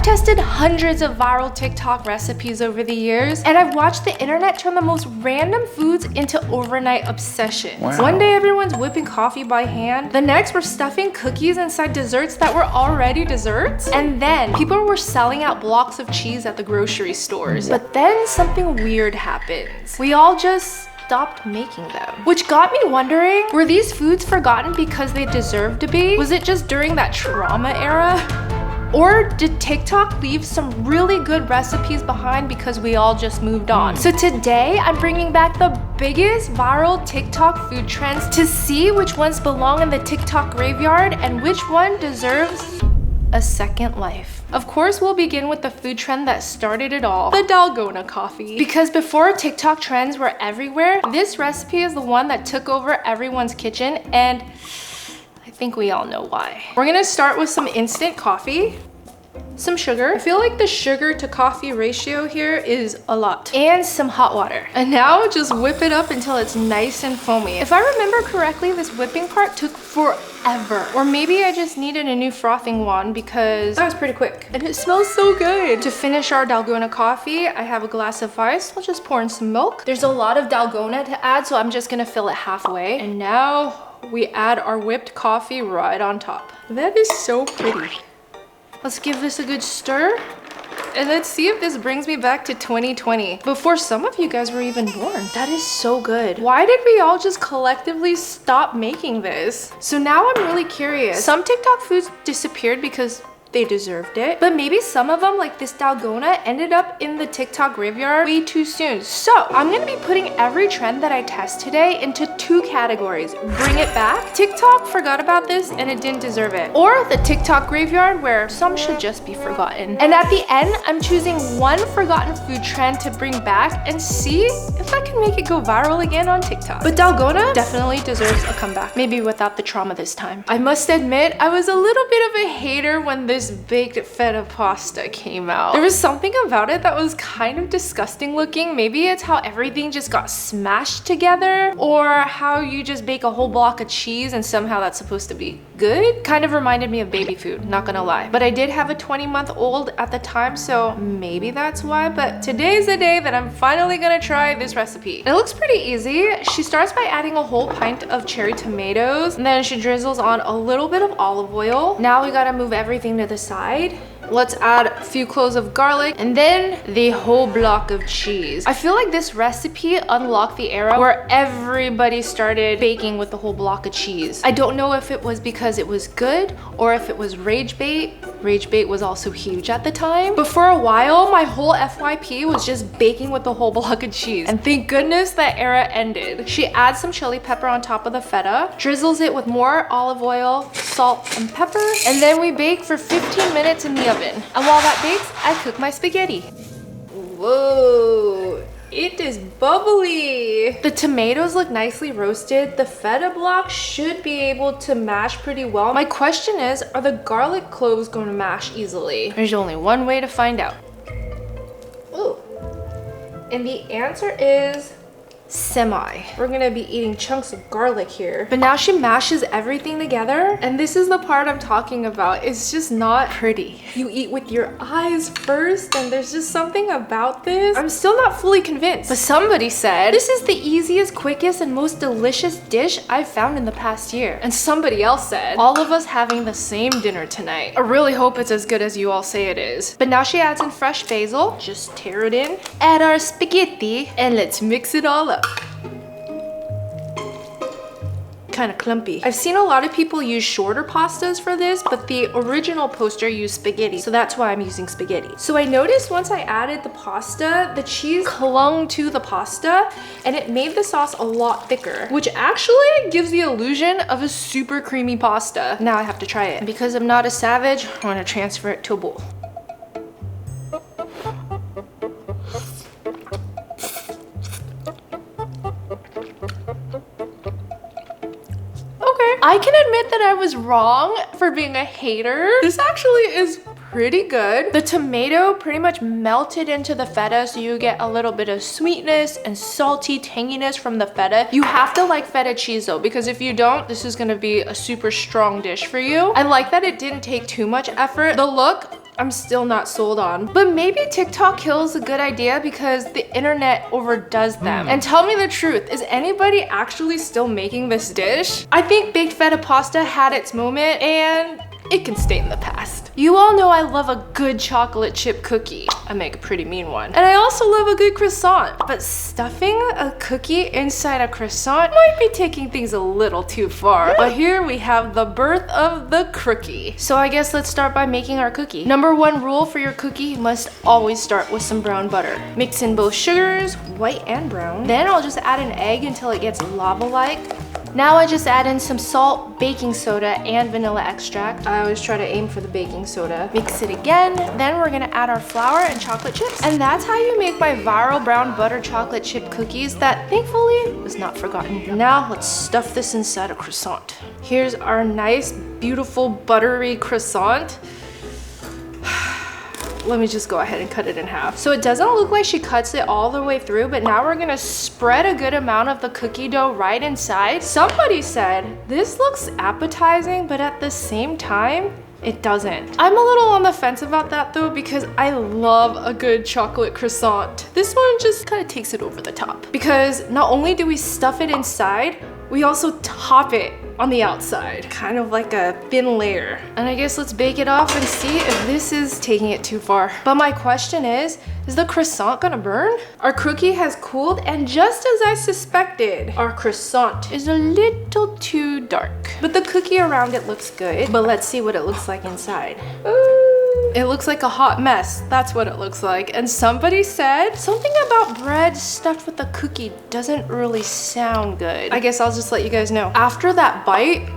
I've tested hundreds of viral TikTok recipes over the years, and I've watched the internet turn the most random foods into overnight obsessions. Wow. One day everyone's whipping coffee by hand. The next we're stuffing cookies inside desserts that were already desserts. And then people were selling out blocks of cheese at the grocery stores. But then something weird happens. We all just stopped making them. Which got me wondering, were these foods forgotten because they deserved to be? Was it just during that trauma era? Or did TikTok leave some really good recipes behind because we all just moved on? So today, I'm bringing back the biggest viral TikTok food trends to see which ones belong in the TikTok graveyard and which one deserves a second life. Of course, we'll begin with the food trend that started it all, the Dalgona coffee. Because before TikTok trends were everywhere, this recipe is the one that took over everyone's kitchen, and I think we all know why. We're gonna start with some instant coffee, some sugar. I feel like the sugar to coffee ratio here is a lot. And some hot water. And now just whip it up until it's nice and foamy. If I remember correctly, this whipping part took forever. Or maybe I just needed a new frothing wand because that was pretty quick. And it smells so good. To finish our Dalgona coffee, I have a glass of ice. I'll just pour in some milk. There's a lot of Dalgona to add, so I'm just gonna fill it halfway. And now we add our whipped coffee right on top. That is so pretty. Let's give this a good stir. And let's see if this brings me back to 2020, before some of you guys were even born. That is so good. Why did we all just collectively stop making this? So now I'm really curious. Some TikTok foods disappeared because they deserved it, but maybe some of them, like this Dalgona, ended up in the TikTok graveyard way too soon. So I'm gonna be putting every trend that I test today into two categories. Bring it back, TikTok forgot about this and it didn't deserve it, or the TikTok graveyard where some should just be forgotten. And at the end, I'm choosing one forgotten food trend to bring back and see if I can make it go viral again on TikTok. But Dalgona definitely deserves a comeback, maybe without the trauma this time. I must admit, I was a little bit of a hater when this baked feta pasta came out. There was something about it that was kind of disgusting looking. Maybe it's how everything just got smashed together, or how you just bake a whole block of cheese and somehow that's supposed to be good. Kind of reminded me of baby food, not gonna lie. But I did have a 20-month-old at the time, so maybe that's why. But today's the day that I'm finally gonna try this recipe. It looks pretty easy. She starts by adding a whole pint of cherry tomatoes, and then she drizzles on a little bit of olive oil. Now we gotta move everything to the side. Let's add a few cloves of garlic and then the whole block of cheese. I feel like this recipe unlocked the era where everybody started baking with the whole block of cheese. I don't know if it was because it was good or if it was rage bait. Rage bait was also huge at the time. But for a while, my whole FYP was just baking with the whole block of cheese. And thank goodness that era ended. She adds some chili pepper on top of the feta, drizzles it with more olive oil, salt, and pepper, and then we bake for 15 minutes in the oven. And while that bakes, I cook my spaghetti. Whoa, it is bubbly. The tomatoes look nicely roasted. The feta block should be able to mash pretty well. My question is, are the garlic cloves going to mash easily? There's only one way to find out. Ooh. And the answer is semi. We're gonna be eating chunks of garlic here. But now she mashes everything together, and this is the part I'm talking about. It's just not pretty. You eat with your eyes first, and there's just something about this. I'm still not fully convinced. But somebody said, this is the easiest, quickest, and most delicious dish I've found in the past year. And somebody else said, all of us having the same dinner tonight. I really hope it's as good as you all say it is. But now she adds in fresh basil. Just tear it in. Add our spaghetti, and let's mix it all up. Kind of clumpy. I've seen a lot of people use shorter pastas for this, but the original poster used spaghetti, so that's why I'm using spaghetti. So I noticed once I added the pasta, the cheese clung to the pasta and it made the sauce a lot thicker, which actually gives the illusion of a super creamy pasta. Now I have to try it. And because I'm not a savage, I'm gonna transfer it to a bowl. I can admit that I was wrong for being a hater. This actually is pretty good. The tomato pretty much melted into the feta, so you get a little bit of sweetness and salty tanginess from the feta. You have to like feta cheese though, because if you don't, this is gonna be a super strong dish for you. I like that it didn't take too much effort. The look, I'm still not sold on. But maybe TikTok kills a good idea because the internet overdoes them. And tell me the truth, is anybody actually still making this dish? I think baked feta pasta had its moment and it can stay in the past. You all know I love a good chocolate chip cookie. I make a pretty mean one. And I also love a good croissant. But stuffing a cookie inside a croissant might be taking things a little too far. But here we have the birth of the crookie. So I guess let's start by making our cookie. Number one rule for your cookie, you must always start with some brown butter. Mix in both sugars, white and brown. Then I'll just add an egg until it gets lava-like. Now I just add in some salt, baking soda, and vanilla extract. I always try to aim for the baking soda. Mix it again. Then we're gonna add our flour and chocolate chips. And that's how you make my viral brown butter chocolate chip cookies that thankfully was not forgotten. Now let's stuff this inside a croissant. Here's our nice, beautiful, buttery croissant. Let me just go ahead and cut it in half. So it doesn't look like she cuts it all the way through, but now we're gonna spread a good amount of the cookie dough right inside. Somebody said, this looks appetizing, but at the same time, it doesn't. I'm a little on the fence about that though, because I love a good chocolate croissant. This one just kind of takes it over the top. Because not only do we stuff it inside, we also top it on the outside, kind of like a thin layer. And I guess let's bake it off and see if this is taking it too far. But my question is the croissant gonna burn? Our cookie has cooled, and just as I suspected, our croissant is a little too dark. But the cookie around it looks good. But let's see what it looks like inside. Ooh. It looks like a hot mess. That's what it looks like. And somebody said something about bread stuffed with a cookie doesn't really sound good. I guess I'll just let you guys know. After that bite,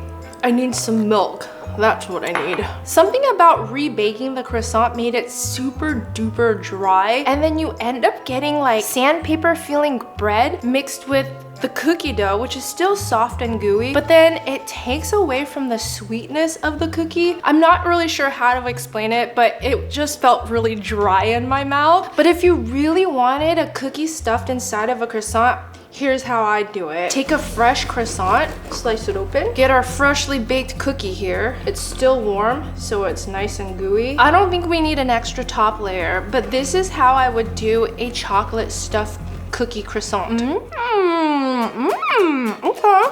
I need some milk. That's what I need. Something about rebaking the croissant made it super duper dry, and then you end up getting like sandpaper feeling bread mixed with the cookie dough, which is still soft and gooey, but then it takes away from the sweetness of the cookie. I'm not really sure how to explain it, but it just felt really dry in my mouth. But if you really wanted a cookie stuffed inside of a croissant, here's how I do it. Take a fresh croissant, slice it open, get our freshly baked cookie here. It's still warm, so it's nice and gooey. I don't think we need an extra top layer, but this is how I would do a chocolate stuffed cookie croissant. Okay.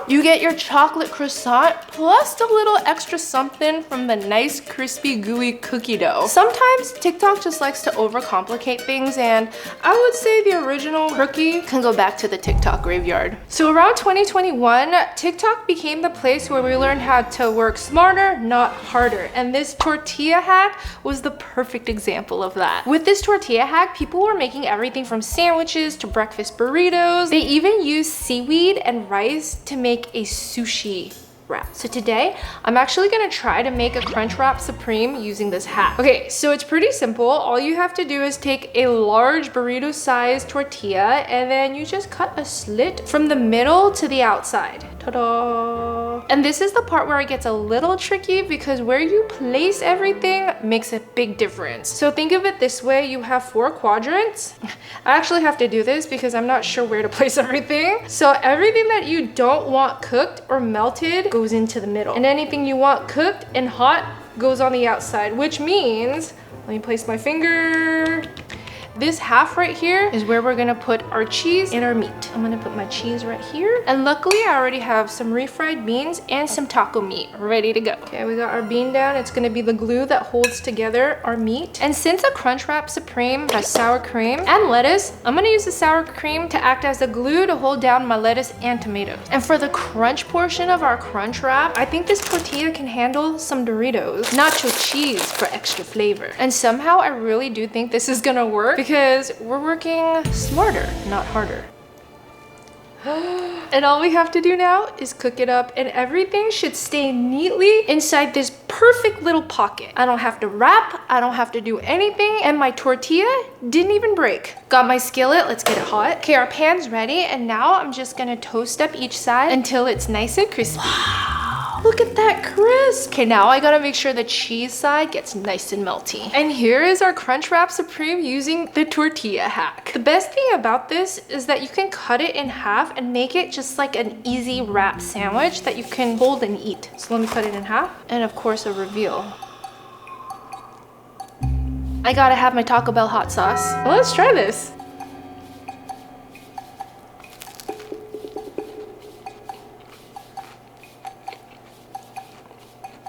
You get your chocolate croissant plus a little extra something from the nice crispy gooey cookie dough. Sometimes TikTok just likes to overcomplicate things, and I would say the original crookie can go back to the TikTok graveyard. So around 2021, TikTok became the place where we learned how to work smarter, not harder. And this tortilla hack was the perfect example of that. With this tortilla hack, people were making everything from sandwiches to breakfast burritos. They even used seaweed and rice to make a sushi wrap. So today, I'm actually gonna try to make a crunch wrap supreme using this hack. Okay, so it's pretty simple. All you have to do is take a large burrito-sized tortilla, and then you just cut a slit from the middle to the outside. Ta-da! And this is the part where it gets a little tricky, because where you place everything makes a big difference. So think of it this way. You have 4 quadrants. I actually have to do this because I'm not sure where to place everything. So everything that you don't want cooked or melted goes into the middle. And anything you want cooked and hot goes on the outside, which means, let me place my finger. This half right here is where we're gonna put our cheese and our meat. I'm gonna put my cheese right here. And luckily I already have some refried beans and some taco meat ready to go. Okay, we got our bean down. It's gonna be the glue that holds together our meat. And since a crunch wrap supreme has sour cream and lettuce, I'm gonna use the sour cream to act as the glue to hold down my lettuce and tomatoes. And for the crunch portion of our crunch wrap, I think this tortilla can handle some Doritos, nacho cheese for extra flavor. And somehow I really do think this is gonna work, because we're working smarter, not harder. And all we have to do now is cook it up, and everything should stay neatly inside this perfect little pocket. I don't have to wrap, I don't have to do anything, and my tortilla didn't even break. Got my skillet, let's get it hot. Okay, our pan's ready, and now I'm just gonna toast up each side until it's nice and crispy. Wow. Look at that crisp. Okay, now I gotta make sure the cheese side gets nice and melty. And here is our crunch wrap supreme using the tortilla hack. The best thing about this is that you can cut it in half and make it just like an easy wrap sandwich that you can hold and eat. So let me cut it in half. And of course a reveal. I gotta have my Taco Bell hot sauce. Well, let's try this.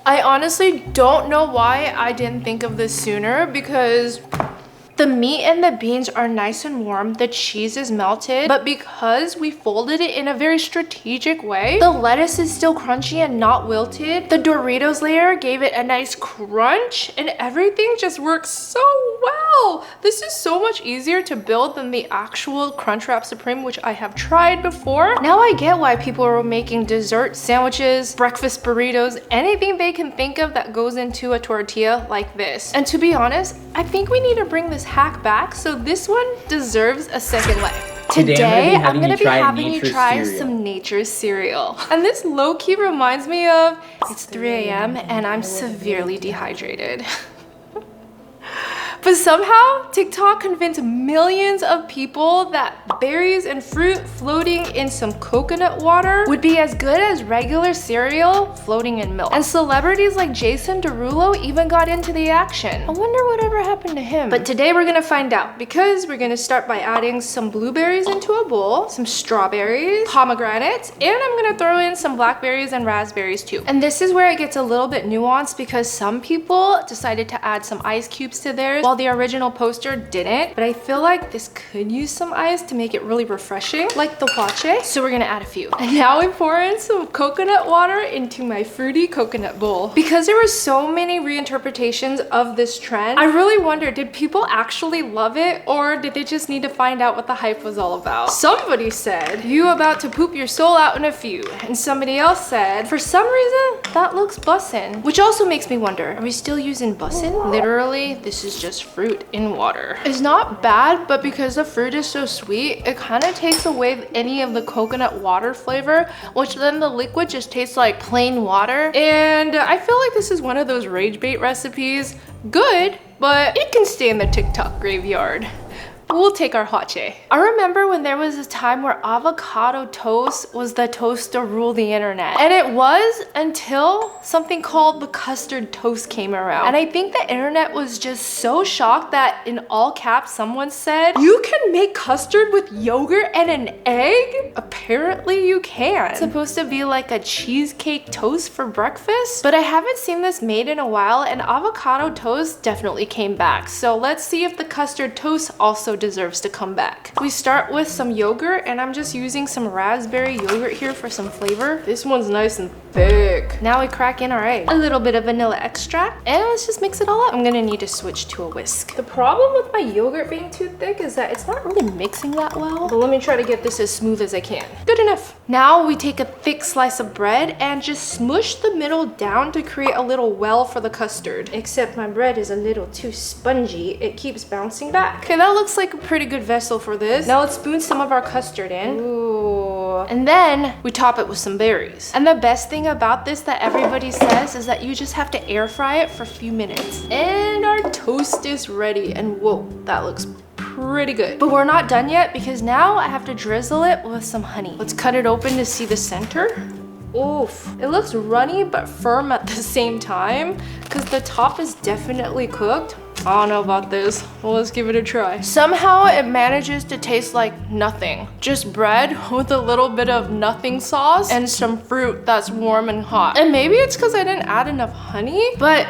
I honestly don't know why I didn't think of this sooner, because the meat and the beans are nice and warm, the cheese is melted, but because we folded it in a very strategic way, the lettuce is still crunchy and not wilted. The Doritos layer gave it a nice crunch, and everything just works so well. This is so much easier to build than the actual Crunchwrap Supreme, which I have tried before. Now I get why people are making dessert sandwiches, breakfast burritos, anything they can think of that goes into a tortilla like this. And to be honest, I think we need to bring this hack back, so this one deserves a second life. Today, I'm gonna be having you try some Nature's cereal. And this low-key reminds me of, it's 3 a.m. and I'm severely dehydrated. But somehow, TikTok convinced millions of people that berries and fruit floating in some coconut water would be as good as regular cereal floating in milk. And celebrities like Jason Derulo even got into the action. I wonder whatever happened to him. But today we're gonna find out, because we're gonna start by adding some blueberries into a bowl, some strawberries, pomegranates, and I'm gonna throw in some blackberries and raspberries too. And this is where it gets a little bit nuanced, because some people decided to add some ice cubes to theirs, while the original poster didn't. But I feel like this could use some ice to make it really refreshing, like the huache. So we're gonna add a few. And now I pour in some coconut water into my fruity coconut bowl. Because there were so many reinterpretations of this trend, I really wonder, did people actually love it, or did they just need to find out what the hype was all about? Somebody said, you about to poop your soul out in a few. And somebody else said, for some reason, that looks bussin'. Which also makes me wonder, are we still using bussin'? Literally, this is just fruit in water. It's not bad, but because the fruit is so sweet, it kind of takes away any of the coconut water flavor, which then the liquid just tastes like plain water. And I feel like this is one of those rage bait recipes. Good, but it can stay in the TikTok graveyard. We'll take our huache. I remember when there was a time where avocado toast was the toast to rule the internet. And it was until something called the custard toast came around. And I think the internet was just so shocked that in all caps, someone said, you can make custard with yogurt and an egg? Apparently you can. It's supposed to be like a cheesecake toast for breakfast, but I haven't seen this made in a while, and avocado toast definitely came back. So let's see if the custard toast also deserves to come back. We start with some yogurt, and I'm just using some raspberry yogurt here for some flavor. This one's nice and thick. Now we crack in our egg, a little bit of vanilla extract, and let's just mix it all up. I'm gonna need to switch to a whisk. The problem with my yogurt being too thick is that it's not really mixing that well, but let me try to get this as smooth as I can. Good enough. Now we take a thick slice of bread and just smush the middle down to create a little well for the custard. Except my bread is a little too spongy. It keeps bouncing back. Okay, that looks like a pretty good vessel for this. Now let's spoon some of our custard in. Ooh. And then we top it with some berries. And the best thing about this that everybody says is that you just have to air fry it for a few minutes. And our toast is ready. And whoa, that looks pretty good. But we're not done yet, because now I have to drizzle it with some honey. Let's cut it open to see the center. Oof, it looks runny but firm at the same time, because the top is definitely cooked. I don't know about this. Well, let's give it a try. Somehow it manages to taste like nothing. Just bread with a little bit of nothing sauce and some fruit that's warm and hot. And maybe it's because I didn't add enough honey, but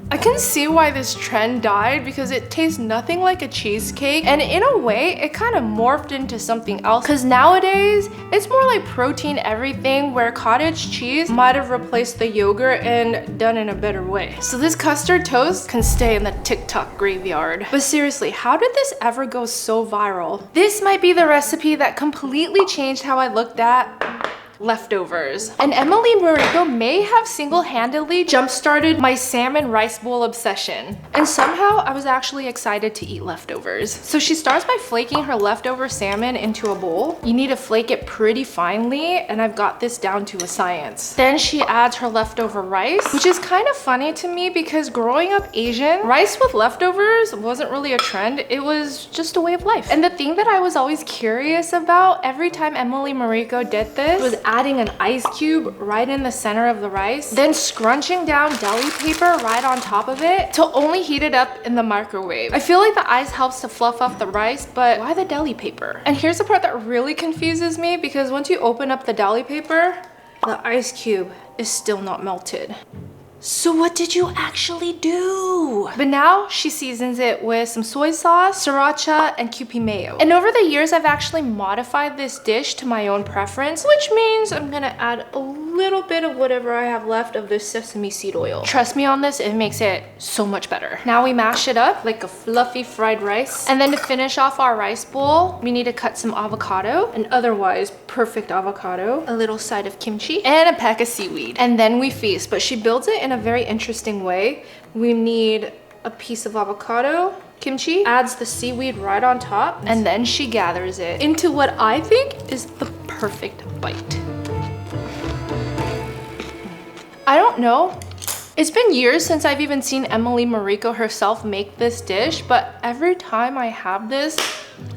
I can see why this trend died, because it tastes nothing like a cheesecake, and in a way it kind of morphed into something else, because nowadays it's more like protein everything, where cottage cheese might have replaced the yogurt and done in a better way. So this custard toast can stay in the TikTok graveyard. But seriously, how did this ever go so viral? This might be the recipe that completely changed how I looked at leftovers. And Emily Mariko may have single-handedly jump-started my salmon rice bowl obsession. And somehow I was actually excited to eat leftovers. So she starts by flaking her leftover salmon into a bowl. You need to flake it pretty finely, and I've got this down to a science. Then she adds her leftover rice, which is kind of funny to me because growing up Asian, rice with leftovers wasn't really a trend. It was just a way of life. And the thing that I was always curious about every time Emily Mariko did this was adding an ice cube right in the center of the rice, then scrunching down deli paper right on top of it to only heat it up in the microwave. I feel like the ice helps to fluff up the rice, but why the deli paper? And here's the part that really confuses me, because once you open up the deli paper, the ice cube is still not melted. So what did you actually do? But now she seasons it with some soy sauce, sriracha, and Kewpie mayo. And over the years, I've actually modified this dish to my own preference, which means I'm gonna add a little bit of whatever I have left of this sesame seed oil. Trust me on this, it makes it so much better. Now we mash it up like a fluffy fried rice. And then to finish off our rice bowl, we need to cut some avocado, an otherwise perfect avocado, a little side of kimchi, and a pack of seaweed. And then we feast, but she builds it in a very interesting way. We need a piece of avocado, kimchi, adds the seaweed right on top, and then she gathers it into what I think is the perfect bite. I don't know. It's been years since I've even seen Emily Mariko herself make this dish, but every time I have this,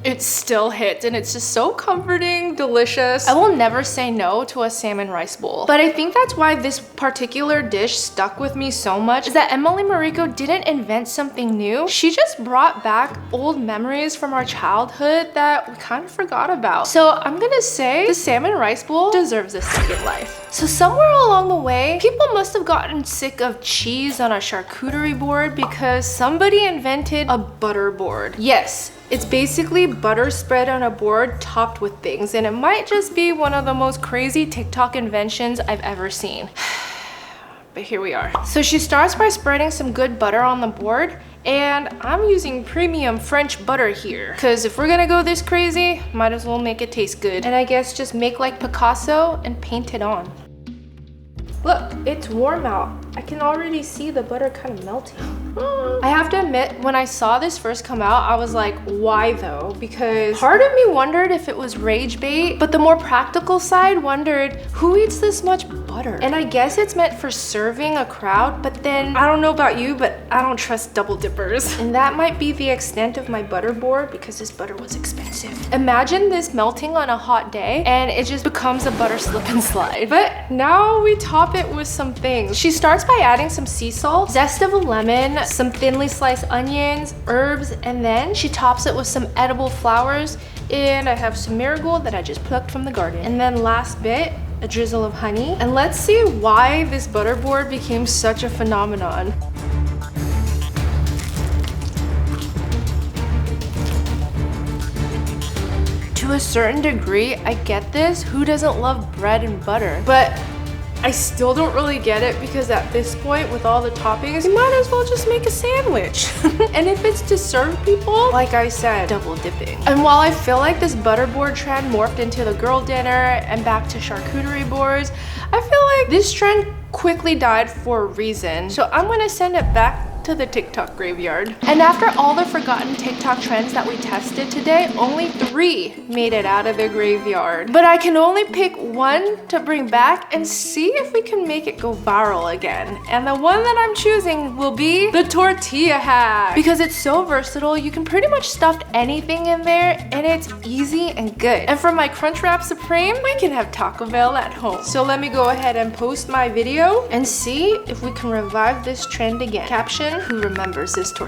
it still hits, and it's just so comforting, delicious. I will never say no to a salmon rice bowl. But I think that's why this particular dish stuck with me so much, is that Emily Mariko didn't invent something new. She just brought back old memories from our childhood that we kind of forgot about. So I'm gonna say the salmon rice bowl deserves a second life. So somewhere along the way, people must have gotten sick of cheese on a charcuterie board because somebody invented a butter board. Yes, it's basically butter spread on a board topped with things, and it might just be one of the most crazy TikTok inventions I've ever seen. But here we are. So she starts by spreading some good butter on the board, and I'm using premium French butter here, because if we're gonna go this crazy, might as well make it taste good. And I guess just make like Picasso and paint it on. Look, it's warm out. I can already see the butter kind of melting. I have to admit, when I saw this first come out, I was like, why though? Because part of me wondered if it was rage bait, but the more practical side wondered, who eats this much butter? And I guess it's meant for serving a crowd, but then I don't know about you, but I don't trust double dippers. And that might be the extent of my butter board, because this butter was expensive. Imagine this melting on a hot day and it just becomes a butter slip and slide. But now we top it with some things. She starts by adding some sea salt, zest of a lemon, some thinly sliced onions, herbs, and then she tops it with some edible flowers. And I have some marigold that I just plucked from the garden. And then last bit, a drizzle of honey. And let's see why this butter board became such a phenomenon. To a certain degree, I get this. Who doesn't love bread and butter? But I still don't really get it, because at this point, with all the toppings, you might as well just make a sandwich. And if it's to serve people, like I said, double dipping. And while I feel like this butter board trend morphed into the girl dinner and back to charcuterie boards, I feel like this trend quickly died for a reason. So I'm gonna send it back to the TikTok graveyard. And after all the forgotten TikTok trends that we tested today, only 3 made it out of the graveyard. But I can only pick one to bring back and see if we can make it go viral again. And the one that I'm choosing will be the tortilla hack, because it's so versatile. You can pretty much stuff anything in there, and it's easy and good. And for my Crunchwrap Supreme, we can have Taco Bell at home. So let me go ahead and post my video and see if we can revive this trend again. Caption: who remembers this tortilla?